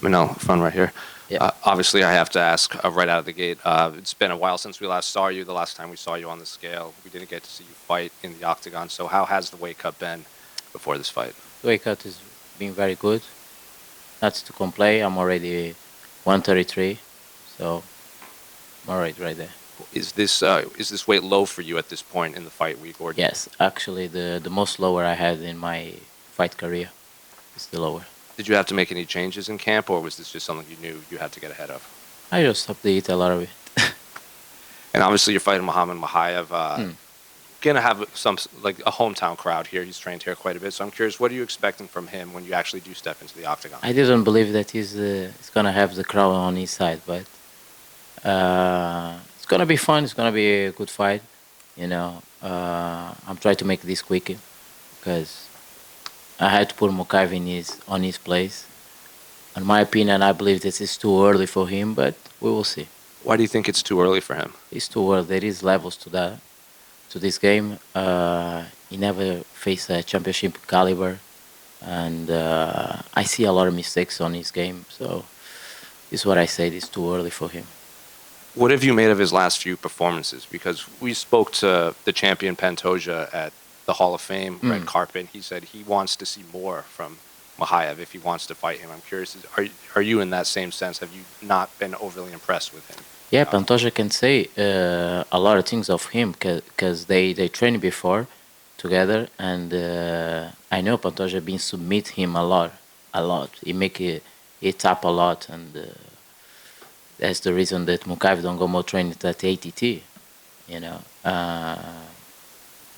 Manel, front right here. Yeah. Obviously, I have to ask right out of the gate. It's been a while since we last saw you. The last time we saw you on the scale, we didn't get to see you fight in the octagon. So how has the weight cut been before this fight? The weight cut has been very good. Not to complain. I'm already 133, so I'm alright right there. Is this weight low for you at this point in the fight week? Or Yes, actually, the most lower I had in my fight career is the lower. did you have to make any changes in camp, or was this just something you knew you had to get ahead of? I just stopped to eat a lot of it. And obviously, you're fighting Mohammad Mokaev. Hmm. Gonna have some like a hometown crowd here. He's trained here quite a bit. So I'm curious, what are you expecting from him when you actually do step into the octagon? I didn't believe that he's gonna have the crowd on his side, but it's gonna be fun. It's gonna be a good fight. I'm trying to make this quick because I had to put Mokaev on his place. In my opinion, I believe this is too early for him, but we will see. Why do you think it's too early for him? It's too early. There is levels to this game. He never faced a championship caliber, and I see a lot of mistakes on his game. So this is what I said. It's too early for him. What have you made of his last few performances? Because we spoke to the champion Pantoja at the Hall of Fame, Red Carpet, and he said he wants to see more from Mokaev if he wants to fight him. I'm curious, are you in that same sense? Have you not been overly impressed with him? Yeah, Pantoja can say a lot of things of him because they trained before together, and I know Pantoja been submit him a lot, a lot. He make it tap a lot, and that's the reason that Mokaev don't go more training at ATT. You know,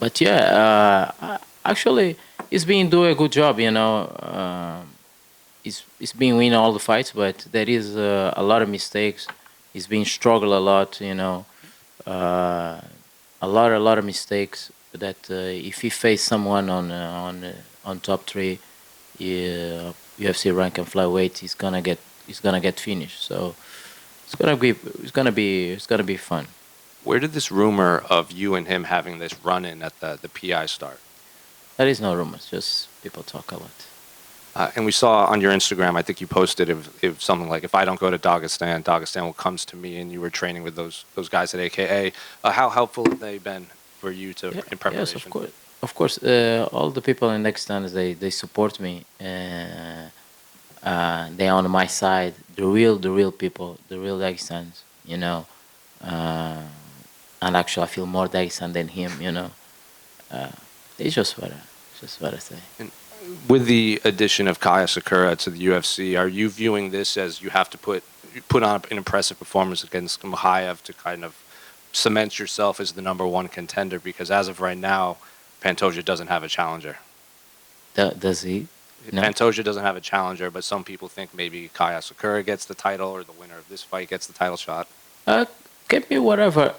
but yeah, actually, he's been doing a good job. He's been winning all the fights, but there is a lot of mistakes. He's been struggle a lot, a lot of mistakes. That if he face someone on top three, UFC rank and flyweight, he's gonna get finished. So it's gonna be fun. Where did this rumor of you and him having this run-in at the PI start? There is no rumors, just people talk a lot. And we saw on your Instagram, I think you posted if something like, if I don't go to Dagestan, Dagestan will comes to me, and you were training with those guys at AKA. How helpful have they been for you in preparation? Yes, of course. Of course, all the people in Dagestan, they support me. They on my side. The real people, the real Dagestans. And actually, I feel more Dagestan than him. It's just what I say. And with the addition of Kaya Sakura to the UFC, are you viewing this as you have to put on an impressive performance against Mokaev to kind of cement yourself as the #1 contender? Because as of right now, Pantoja doesn't have a challenger. Does he? No. Pantoja doesn't have a challenger, but some people think maybe Kaya Sakura gets the title, or the winner of this fight gets the title shot. Give me whatever.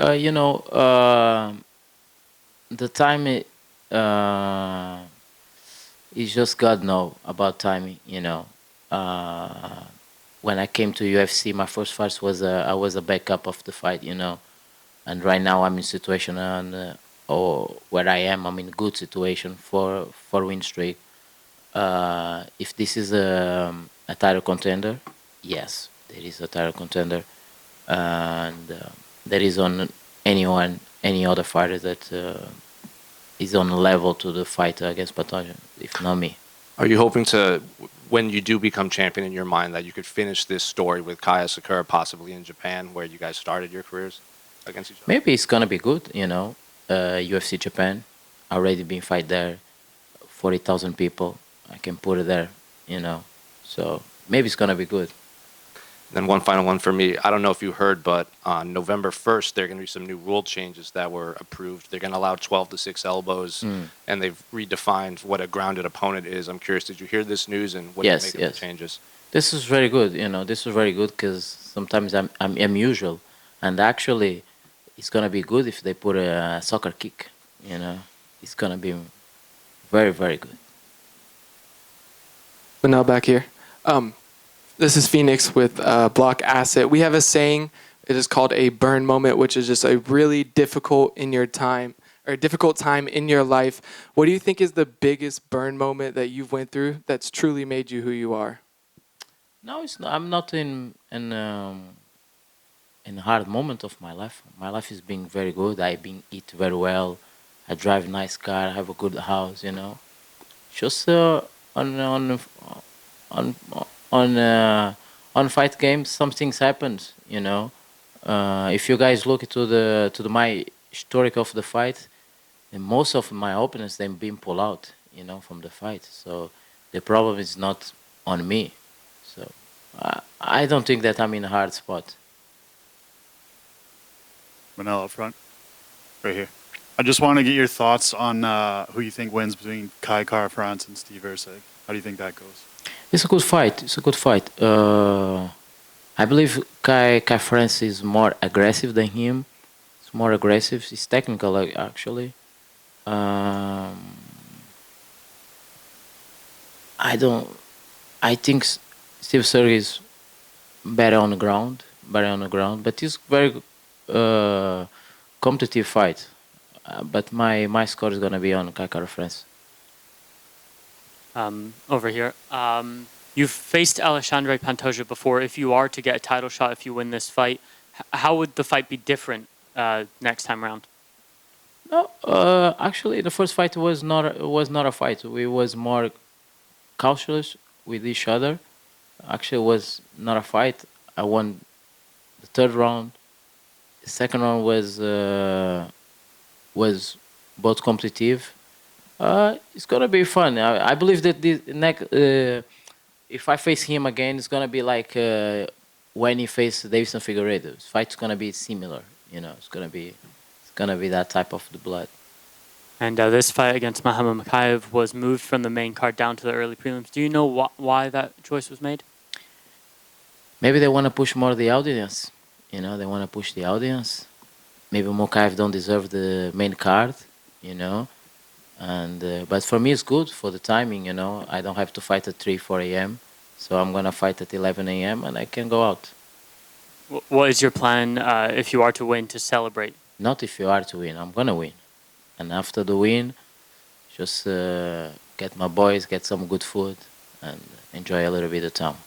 The time is just God know about timing. When I came to UFC, my first fight was I was a backup of the fight. And right now I'm in situation or where I am. I'm in good situation for win streak. If this is a title contender, yes, there is a title contender, and there is on any other fighter that is on level to the fight against Pantoja, if not me. Are you hoping to, when you do become champion in your mind, that you could finish this story with Kaya Sakura possibly in Japan, where you guys started your careers against each other? Maybe it's gonna be good. UFC Japan, already been fight there, 40,000 people. I can put it there. So maybe it's gonna be good. Then one final one for me. I don't know if you heard, but on November 1st, there are going to be some new rule changes that were approved. They're going to allow 12 to 6 elbows, and they've redefined what a grounded opponent is. I'm curious, did you hear this news, and what do you make of the changes? This is very good. This is very good because sometimes I'm unusual, and actually, it's gonna be good if they put a soccer kick. It's gonna be very, very good. But now back here. This is Phoenix with Block Asset. We have a saying. It is called a burn moment, which is just a really difficult time in your life. What do you think is the biggest burn moment that you've went through that's truly made you who you are? No, it's not. I'm not in a hard moment of my life. My life is being very good. I been eat very well. I drive nice car. I have a good house. You know, just on on on on on fight games, some things happened. You know, if you guys look to the my historic of the fight, and most of my opponents they've been pulled out. You know, from the fight. So the problem is not on me. So I don't think that I'm in a hard spot. Manel up front, right here. I just want to get your thoughts on who you think wins between Kai Kara France and Steve Erceg. How do you think that goes? It's a good fight. It's a good fight. I believe Kai France is more aggressive than him. It's more aggressive. He's technical, actually. Um, I don't. I think Steve Sergey is better on the ground. Better on the ground, but it's very competitive fight. But my score is gonna be on Kai Kara France. Over here. You've faced Alexandre Pantoja before. If you are to get a title shot, if you win this fight, how would the fight be different next time around? No, actually, the first fight was not a fight. We was more cautious with each other. Actually, it was not a fight. I won the third round. The second round was both competitive. It's gonna be fun. I believe that the next, if I face him again, it's gonna be like when he faced Davison Figueiredo. His fight's gonna be similar. You know, it's gonna be that type of the blood. And this fight against Mohammad Mokaev was moved from the main card down to the early prelims. Do you know why that choice was made? Maybe they want to push more the audience. You know, they want to push the audience. Maybe Mokaev don't deserve the main card. You know, and but for me it's good for the timing. You know, I don't have to fight at 3, 4 a.m. So I'm gonna fight at 11 a.m. and I can go out. What is your plan if you are to win to celebrate? Not if you are to win. I'm gonna win, and after the win, just get my boys, get some good food, and enjoy a little bit of town.